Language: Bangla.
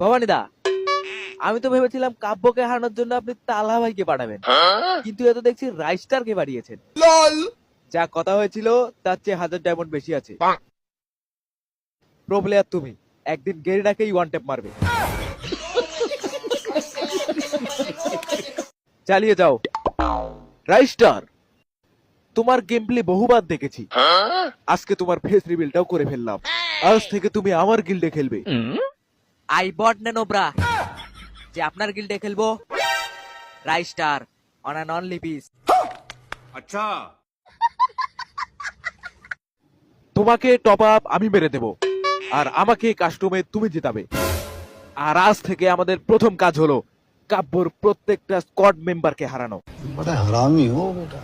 ভবানীদা, আমি তো ভেবেছিলাম কাব্যকে হারানোর জন্য আপনি তালা ভাইকে পাঠাবেন, কিন্তু এত দেখছি রাইস্টারকে বাড়িয়েছেন। যা কথা হয়েছিল তার চেয়ে 1000 ডায়মন্ড বেশি আছে। প্রো প্লেয়ার তুমি, একদিন গেরিনাকেই ওয়ান ট্যাপ মারবে। চালিয়ে যাও রাইস্টার। তোমার গেম প্লে বহুবার দেখেছি, আজকে তোমার ফেস রিভিলটাও করে ফেললাম। আজ থেকে তুমি আমার গিল্ডে খেলবে। আই বট নেনোব্রা, যে আপনার গিল্ডে খেলবো। রাইস্টার অন অ্যান অনলি পিস। अच्छा তোমাকে টপ আপ আমি মেরে দেব, আর আমাকে কাস্টমে তুমি জেতাবে। আর আজ থেকে আমাদের প্রথম কাজ হলো কাব্যর প্রত্যেকটা স্কোয়াড মেম্বারকে হারানো। बड़ा हरामी हो बेटा।